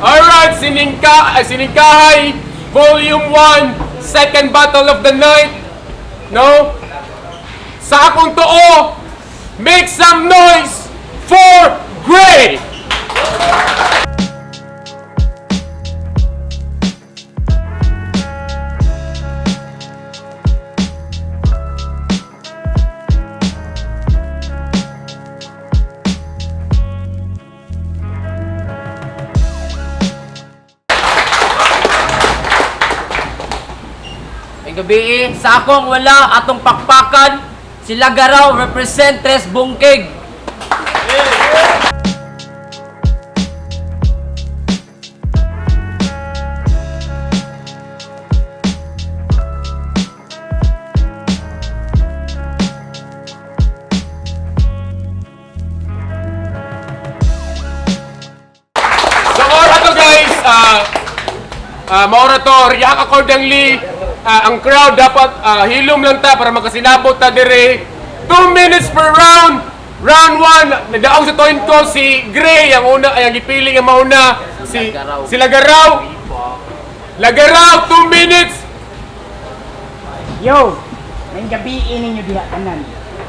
Alright, Siningkahay, Volume 1, Second Battle of the Night. No? Sa akong tuo, make some noise for Gray! Gabi sa akong wala atong pakpakan, sila garaw represent Tres Bungkig. So, ora to guys, maura to, react accordingly. Ang crowd dapat hilom lang ta para makasinabot ta dire. 2 minutes per round. Round 1, nadaong sa toin ko si Gray, ang una ay ang gipili nga mauna si Lagaraw. Lagaraw 2 minutes. Yo, may gabi ninyo diha tanan.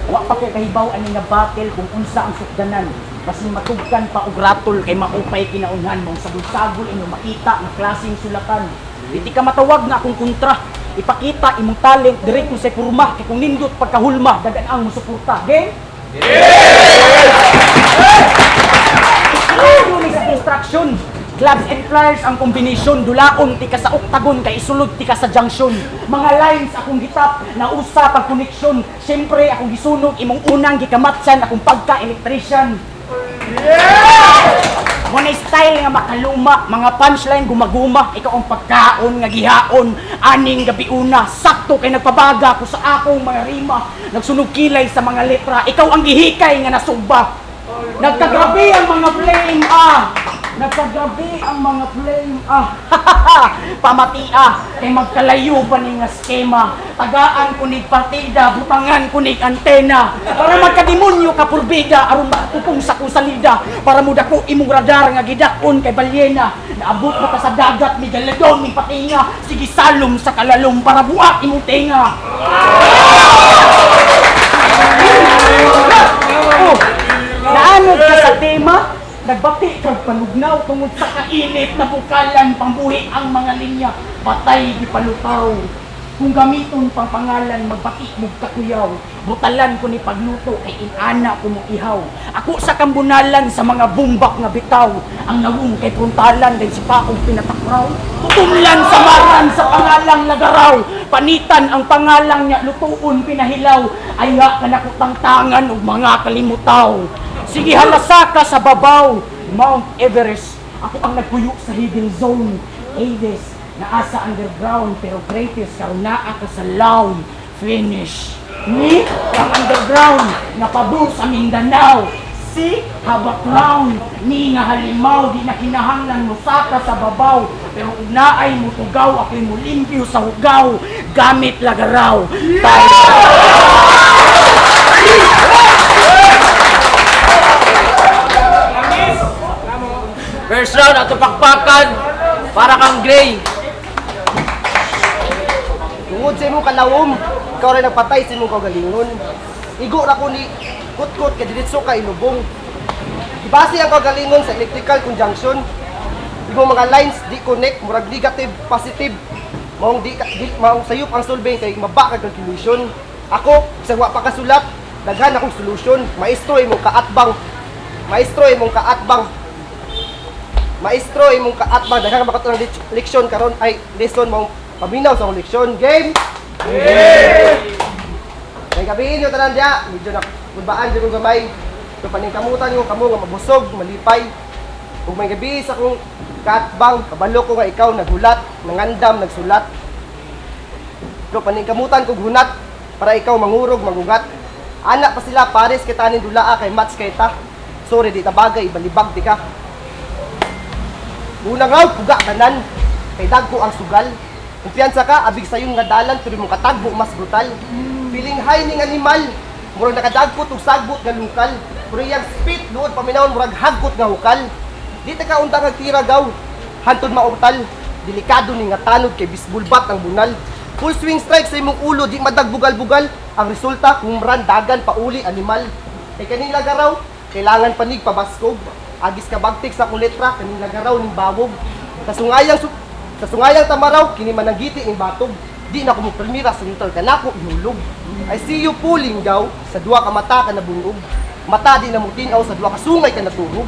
Wa pa kay kahibaw ani nga battle kung unsa ang sukdanan. Basin matugkan pa og ratol kay maupay kinaunhan mong sagol-sagol inyo makita nga klaseng sulatan. Diti ka matawag nga akong kontra. Ipakita imong talent dire kung sa kurma kay kung nindot pagkahulma dagan ang musuporta. Game? Dili sa instruction. Clubs and flyers ang kombinasyon. Dulaon ti ka sa octagon kay isulod ti ka sa junction. Mga lines akong gitap na usa pag koneksyon. Siyempre akong gisunog imong unang gikamatsan akong pagka-electrician. Muna style nga makaluma, mga punchline gumaguma, ikaw ang pagkaon nga gihaon, aning gabi una, sakto kay nagpabaga ko sa akong mga rima, nagsunog kilay sa mga letra, ikaw ang gihikay nga nasugba. Nagkagrabe ang mga flame Nagkagrabe ang mga flame Pamati kay magkalayo pa ni nga skema. Tagaan kunig partida, butangan kunig antena. Para magkademonyo ka purbida, aron makatupong sa kusalida. Para mudako imong radar nga gidakon kay balyena. Naabot mo ka sa dagat, mi galadon, mi patinga. Sige salom sa kalalom para buak imong tenga. Naanod ka sa tema? Nagbati kag panugnaw tungod sa kainit na bukalan pambuhi ang mga linya, patay di palutaw. Kung gamiton pang pangalan magbati mo kakuyaw, brutalan ko ni pagluto kay inana ko mo ihaw. Ako sa kambunalan sa mga bumbak nga bitaw, ang nawong kay puntalan din si paong pinatakraw. Tutumlan sa maran sa pangalang Lagaraw, panitan ang pangalang niya lutuon pinahilaw, aya ka nakutang tangan og mga kalimutaw. Sige halasa ka sa babaw, Mount Everest. Ako ang nagpuyo sa hidden zone, Hades, na asa underground pero greatest karon naa ka sa loud finish. Ni ang underground na pabo sa Mindanao. Si habak round ni nga halimaw di na kinahanglan mo saka sa babaw pero ug naay mo tugaw ako'y mo limpyo sa hugaw gamit Lagaraw. First round ato pakpakan para kang Gray. Tungod sa imong kalawom, ikaw rin nagpatay sa imong kagalingon. Igo ra ko ni kutkot kay diretso ka ilubong. Ibase ang kagalingon sa electrical conjunction. Imong mga lines di connect, murag negative, positive. Maong sayop ang solving kay maba kag calculation. Ako, sa wa pa kasulat, daghan akong solution. Maestro imong kaatbang. Maestro imong kaatbang daghan ka makatulong leksyon karon ay lesson mong paminaw sa leksyon. Game. Ay gabiin nyo tanan dia, medyo na kulbaan di ko gamay. So paningkamutan nyo kamo nga mabusog, malipay. Kung may gabi sa kong kaatbang, kabalo ko nga ikaw naghulat, nangandam, nagsulat. Pero paningkamutan kong hunat, para ikaw mangurog, magugat. Anak pa sila, pares kita nin dulaa kay match kay ta. Sorry, di tabagay, balibag di ka. Unang raw, puga tanan, kay dagko ang sugal. Kumpiyansa ka, abig sayon nga dalan, pero mong katagbo mas brutal. Piling high ning animal, murag nakadagkot ug sagbot nga lukal. Pero yang spit doon paminawon murag hagkot nga hukal. Di ta ka unta kag tira gaw, hantod maurtal. Delikado ni nga tanod kay bisbulbat ang bunal. Full swing strike sa imong ulo, di madagbugal-bugal. Ang resulta, humran, dagan, pauli, animal. Kay kanila garaw, kailangan panig pabaskog. Agis ka bagtik sa kuletra, kanila garaw ning bawog. Sa sungayang tamaraw, kini mananggiti ing batog. Di na ko mo permira sa neutral ka na ko ihulog. I see you pulling gaw, sa duwa ka mata ka nabunog. Mata di na mo tinaw, sa duwa ka sungay ka naturog.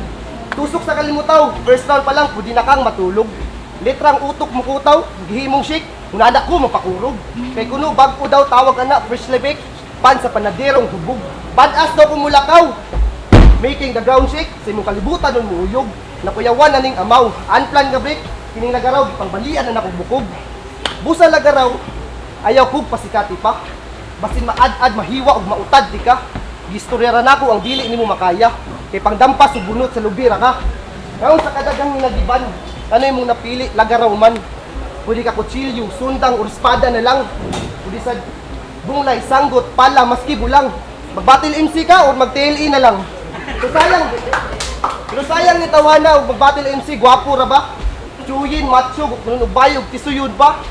Tusok sa kalimutaw, first round pa lang, pwede na kang matulog. Letrang utok mo kutaw, gihimong shake, unadak ko mapakurog. Kay kuno bag ko daw tawag ana, fresh lebek, pan sa panaderong hubog. Badass daw kumulakaw, making the ground shake, sa imong kalibutan nun muuyog. Nakuyawan na ning amaw, unplanned nga break, kining lagaraw, pangbalian na nakubukog. Busa lagaraw, ayaw kog pasikati pa. Basin maad-ad, mahiwa ug mautad di ka. Gistoryara nako ang dili nimo makaya. Kay pangdampas ug bunot sa lubira ka. Ngayon sa kadagang minagiban, ano imong napili, lagaraw man. Pwede ka kutsilyo, sundang, o espada na lang. Pwede sa bunglay, sanggot, pala, maski bulang. Magbatil MC ka o mag-TLE na lang. Pero sayang ni tawana o magbatil MC, gwapo ra ba? Tsuyin, macho, kuno bayog, tisuyod ba?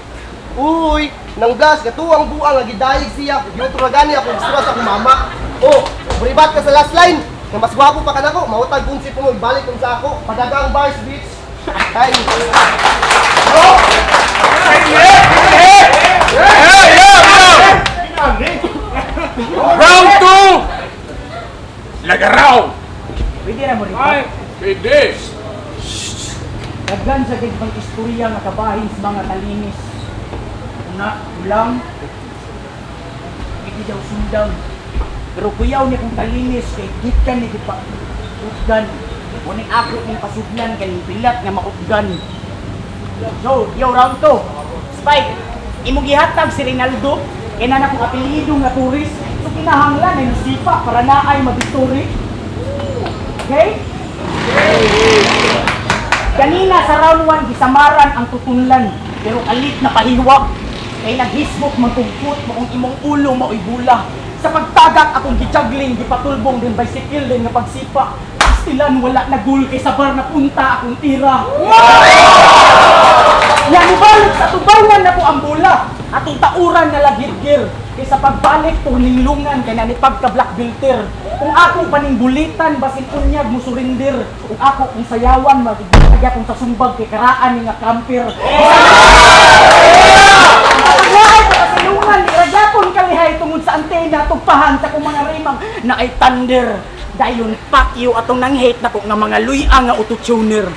Uy, nang blas, katuwang buang, nagidayig siya. Yuto ra gani ako, gusto sa akong mama. Oh, buribat ka sa last line. Na mas gwapo pa ka na ko, mautag kung si mo, ibalik kung sa ako. Padagang bars, bitch. Ay, bro! Round 2! Lagaraw! Pwede na mo rin Ay, pwede! Daghan sa gitbang istorya nga kabahin sa mga talinis. Una, ulang, hindi daw sundan. Pero kuyaw ni kong talinis kay gikan ni pa utgan. Kuning ako ng pasudlan kay pilat nga mautgan. So, yo round 2. Spike, imong gihatag si Rinaldo kay na akong apelyido nga turis. So kinahanglan ay sipa para naay mabistori. Okay? Kanina sa round 1, gisamaran ang tutunlan, pero alit na pahiwak. Kay naghisbok magtungkot mo kung imong ulo mao'y bula. Sa pagtagak akong gijagling, gipatulbong din bicycle din nga pagsipa. Pastilan wala na gul kay sabar na punta akong tira. Yan balik sa tubangan na ko ang bula. Atong tauran na lagirgir. Kay sa pagbalik to linglungan kay na ni pagka-black filter. Kung ako paningbulitan basin unyag mo surindir. Kung ako kung sayawan magiging kung sa sumbag kay karaan ni nga camper. Paglahay ko sa silungan, iragapon kalihay tungod sa antena tugpahan sa kong mga rimang na ay thunder. Dayon pakyo atong nang-hate na ko nga mga luya nga autotuner.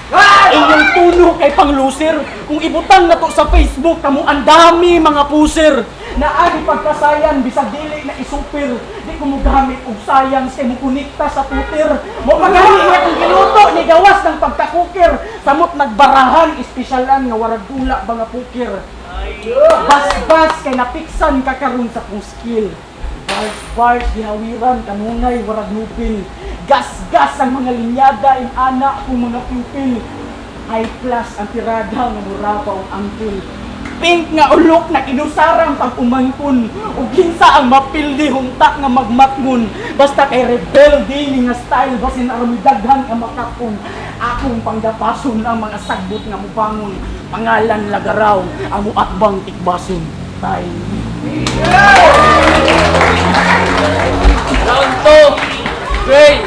Inyong tuno kay pangluser. Kung ibutang na to sa Facebook, kamo ang dami mga puser. Naagi pagkasayan, bisag dili na isupir. Di ko mo gamit og sayang kay mo kunikta sa Twitter. Mo pagani nga kung giluto ni gawas ng pagkakukir. Samot nagbarahan, espisyalan nga warag dula ba nga pukir. Bas-bas kay napiksan ka karon sa kong skill. Bars, gihawiran, kanunay, warag lupil. Gas-gas ang mga linyada, ana akong mga pupil. High class ang tirada nga mura pa ang angkil. Pink nga ulok na kinusarang pag umangkon. Ug kinsa ang mapildi hunta nga magmatngon. Basta kay rebelde ni nga style basin aron daghan nga makapon. Akong pangdapason ang mga sagbot nga mubangon. Pangalan lagaraw, amo atbang tikbason. Tay. Round 2. Gray.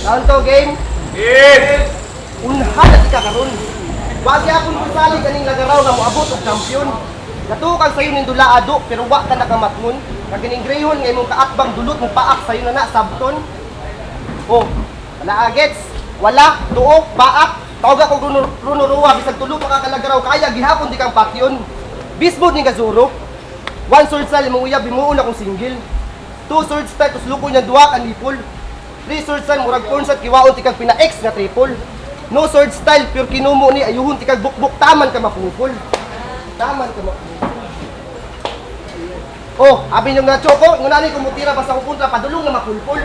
Round 2 game. Yes! Unhan at ka karon. Wagi akong kusali kaning lagaraw na moabot og champion. Natukang sayo ning dula ado pero wa ka nakamatngon. Kagining greyhound nga imong kaatbang dulot mo paak sayo na sabton. Oh, wala agets. Wala tuok paak. Tawag ako Runo Ruwa bisag tulo pa ka kalagaraw kaya gihapon di kang pakyon. Bisbod ni Gazuro. One sword style imong uyab bimuon akong single. Two sword style tus luko niya duwa ka nipol. Three sword style, murag porn shot, kiwaon tikag pina-X nga triple. No sword style, pure kinumo ni, ayuhon tikag bukbuk, taman ka mapupul. Taman ka mapupul. Oh, abi nyo nga Choco, ngunani kumutira basta kung punta, padulong na mapulpul.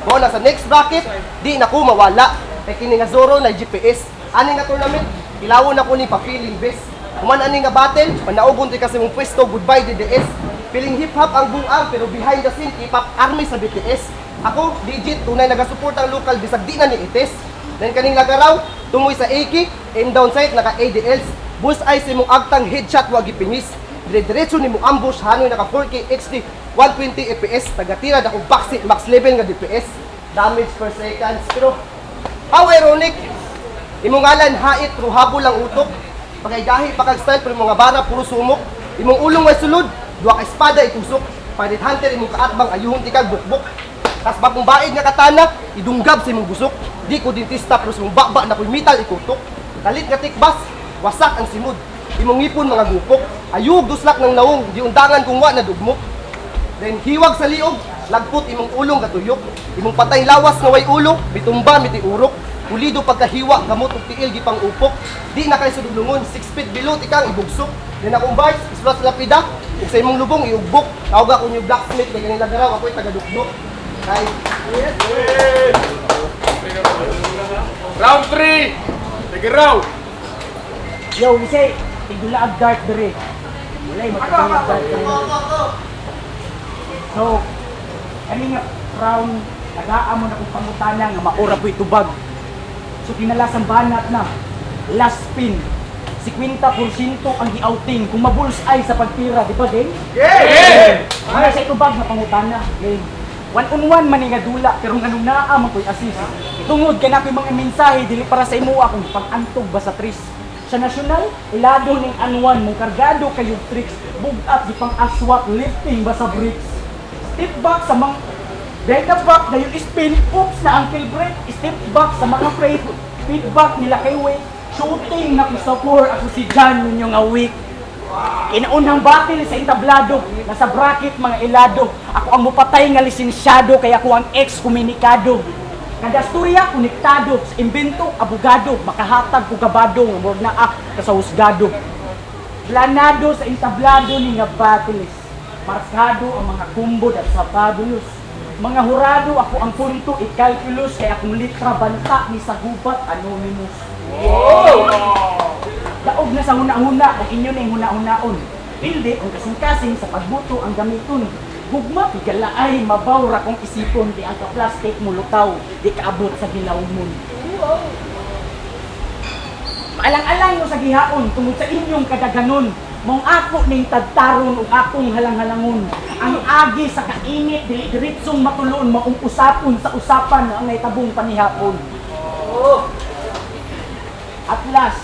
Mo na sa next bracket, di na ko mawala. Kay kini nga Zoro na GPS. Ani nga tournament, ilawon ako ni pa-feeling best. Human ani nga battle, panaugon ti kasi mong pwesto, goodbye DDS. Feeling hip-hop ang buang, pero behind the scene, K-pop army sa BTS. Ako, legit, tunay nagasupport ang local, bisag di na ni ites. Then kaning lagaraw, tumoy sa AK, aim down sight, naka ADLs. Bullseye si mong agtang headshot, wag ipinis. Dire-diretso ni mong ambush, hanoy naka 4K HD, 120 FPS. Tagatira na akong backseat, max level nga DPS. Damage per seconds, pero how ironic. Imong ngalan, hait, pero habol lang utok. Pagaygahi, pakag-style, pero mga bara, puro sumok. Imong ulong ay sulod, duwa ka espada itusok. Parit hunter, imong kaatbang ayuhon tikag bukbuk. Tas bagong baid nga katana, idunggab sa imong gusok. Di ko dentista, pero sa imong bakba na ko'y metal ikutok. Kalit nga tikbas, wasak ang simod. Imong ngipon mga gupok. Ayug, duslak ng naong, di undangan kung wa na dugmok. Then hiwag sa liog, lagpot imong ulong katuyok. Imong patay lawas nga way ulo, bitumba miti urok. Pulido pagkahiwa, gamot ug tiil gipang upok. Di na kay sudulungon, 6 feet below ikang ibugsok. Then akong bars, islas lapida, ug sa imong lubong iugbok. Tawag ako niyo blacksmith kay kanila garaw ako'y tagadukdok. Kay yes. Round 3. Sige raw. Yo, Misay, tigula ang dart dere. Walay magtigula ang dart dere. So, kami nga round, tagaan mo na kung pangutana nga maura po'y tubag. So, kinalasan banat na, last spin, 50% ang i-outing kung ma-bullseye sa pagtira, di ba, game? Yeah! Ano sa itubag na pangutana, game? One-on-one man nga dula, pero nga nung naamang ko'y assist. Tungod ka na ko'y mga mensahe, dili para sa imo akong pag-antog ba sa tris. Sa nasyonal, ilado ning anwan mong kargado kayong tricks, bugat di pang aswat, lifting ba sa bricks. Step back sa mga Delta back na yung spin, oops na ankle break, step back sa mga freight, feedback nila kay Wake, shooting na ko sa floor, ako si John yun yung week. Inaunang battle sa entablado, nasa bracket mga ilado, ako ang mupatay nga lisensyado, kaya ako ang ex-komunikado. Kada storya, konektado, sa imbento, abogado, makahatag ko gabado, murag na sa husgado. Planado sa entablado ni nga battles, markado ang mga kumbod at sabadulos. Mga hurado, ako ang punto, i-calculus, kaya akong litra banta ni sa gubat, anonymous. Daog na sa huna-huna, kung inyo na yung huna-hunaon. Hindi, kung kasing-kasing sa pagbuto ang gamiton. Hugma, pigalaay, mabawra kong isipon, di ang ka-plastic mo lutaw, di kaabot sa gilawmon. Maalang-alang mo sa gihaon, tungod sa inyong kadaganon. Mong ako ning tagtaron ug akong halang-halangon. Ang agi sa kainit, dili-diritsong matulon, maong usapon sa usapan ang naitabong panihapon. At last,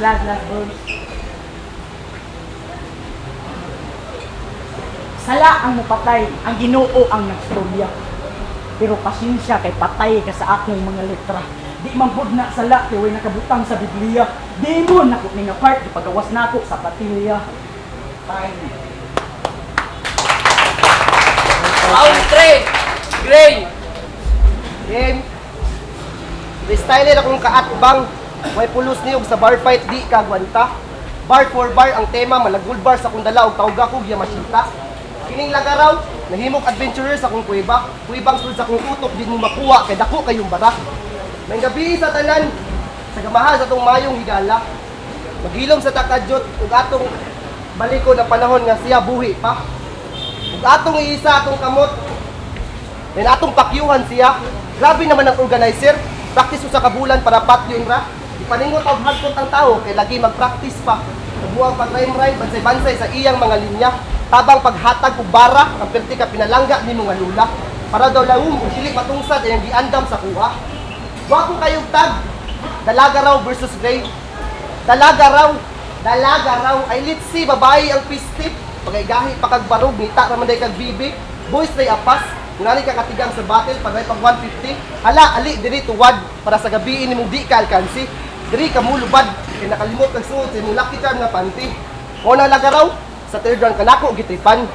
last verse. Sala ang mupatay, ang Ginoo ang nagstorya. Pero pasensya kay patay ka sa akong mga letra. Di man pud na sala kay way nakabutang sa Biblia. Di mo nako ni nga part ipagawas nako sa patilya. Time. Round 3. Gray. Game. Freestyle akong kaatbang. May pulos niyog sa bar fight di kagwanta. Bar for bar ang tema, malagul bar sa kung dala og tawga ko Yamashita. Kining lagaraw, nahimog adventurer sa kung kuweba. Kuwebang sulod sa kung utok di mo makuha kay dako kayong barak. May gabi sa tanan, sa gamahal sa tong mayong higala. Maghilom sa takadjot ug atong baliko na panahon nga siya buhi pa. Ug atong iisa atong kamot. Then atong pakyuhan siya. Grabe naman ang organizer. Practice sa kabulan para patyo ra. Ipaningot og hagkot ang tao kay lagi mag-practice pa. Nabuang pag-rhyme-rhyme bansay-bansay sa iyang mga linya. Tabang paghatag og bara, ang perti ka pinalangga nimo nga lula. Para daw lawom ug dili patungsad ang giandam sa kuha. Wa ko kayong tag. Dalaga raw versus Gray. Dalaga raw. Ay let's see, babae ang pistip. Pagaygahi pakagbarog, nita raman day kag bibi. Boys ray apas. Ngunali ka katigang sa battle, pagay pag 150. Hala, ali, diri tuwad. Para sa gabi ni mong di ka alkansi. Diri ka mulubad. Kaya nakalimot kang suot sa imong lucky charm nga panty. O na laga raw, sa third round kanako gitripan.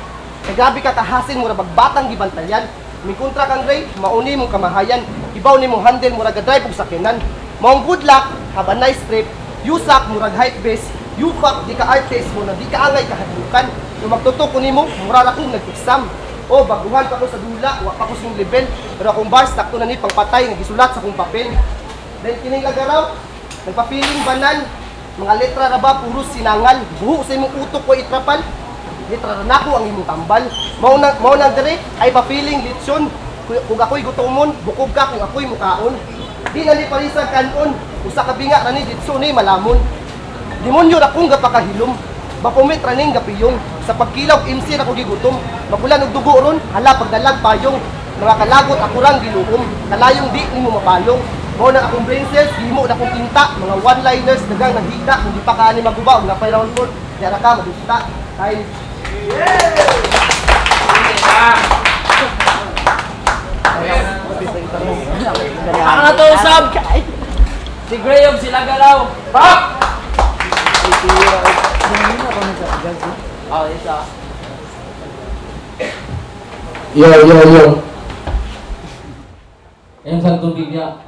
Kay grabe ka kahasin mura bagbatang gibantayan. May kontra kang Ray, mauni mong kamahayan. Ibaw ni mo handle mura ga-drive og sakyanan. Maong good luck, have a nice trip. Yusak murag hype base. Yupak di ka artist mo na di ka angay kahadlukan. Kung magtutok ko nimo, mura ra kong nag-exam. O baguhan pa ko sa dula, wa pa ko sing level. Pero akong bars takto na ni pangpatay nga gisulat sa akong papel. Then kining lagaraw, nagpa-feeling banan. Mga letra ra ba puro sinangal. Buho sa imong utok ko itrapal. Letra ra nako ang imong tambal. Mao na dire ay pa-feeling litsyon. Kung ako'y gutomon, bukog ka kung ako'y mukaon. Di na ni parisag kanon, usa ka binga ra ni ditso ni malamon. Demonyo ra kong gapakahilom. Bapumit ra ning gapiyong. Sa pagkilaw MC ra ko gigutom. Magulan og dugo ron, hala pagdalag payong. Mga kalagot ako rang giluom. Kalayong di nimo mapalong. Mao na akong brain cells, himo na akong tinta. Mga one-liners dagang naghigda, kung di pa kaani maguba og napay round 4. Diara ka madusta. Time. Ang na to usab. Si Gray og si Lagaraw. Pak! Oh, isa. Yo. Ayun sa tubig niya.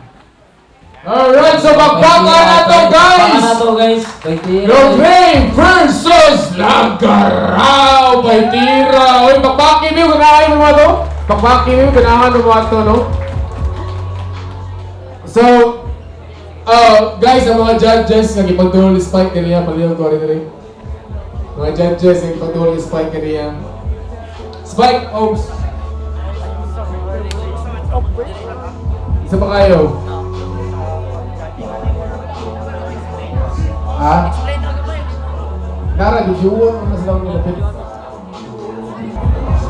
Alright, so bakbakan na to, Baka na guys! to, guys. Pagtira. Lorraine versus Lagaraw by Tira. Uy, bakbakin mo, ganahan mo to? Bakbakin mo, ganahan mo to, no? So, guys, ang mga judges nagipagdulong spike kaniya, paliyong ko rin. Mga judges nagipagdulong spike kaniya. Spike, oops. Isa pa kayo. Ha? Nara, did you want mas lang nilapit?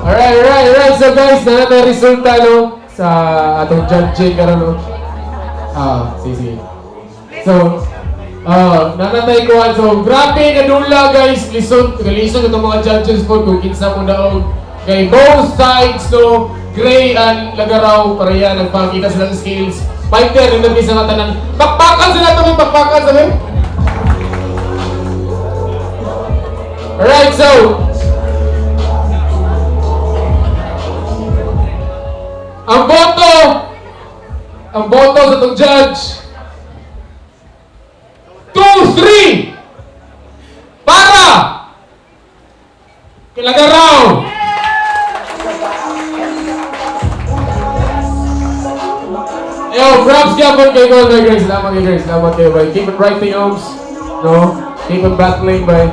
Alright. So guys, na natin resulta, no? Sa atong judging karon, no? Sige. So, nanatay ko. So, grabe nga dula, guys. Listen itong mga judges po kung kinsa mo daog. Kay both sides, no? Gray and Lagaraw, pareha, nagpakita sila ng skills. Fighter, yung nabi sa katanan. Pakpakan sila ito, pakpakan sabi. Alright, so. Ang boto sa itong judge. 2-3 para kay Lagaraw. Yo, props kaya kay Gold, Grace. Salamat kay Grace. Salamat kayo, boy. Keep it right, the Ohms. No? Keep it battling, boy.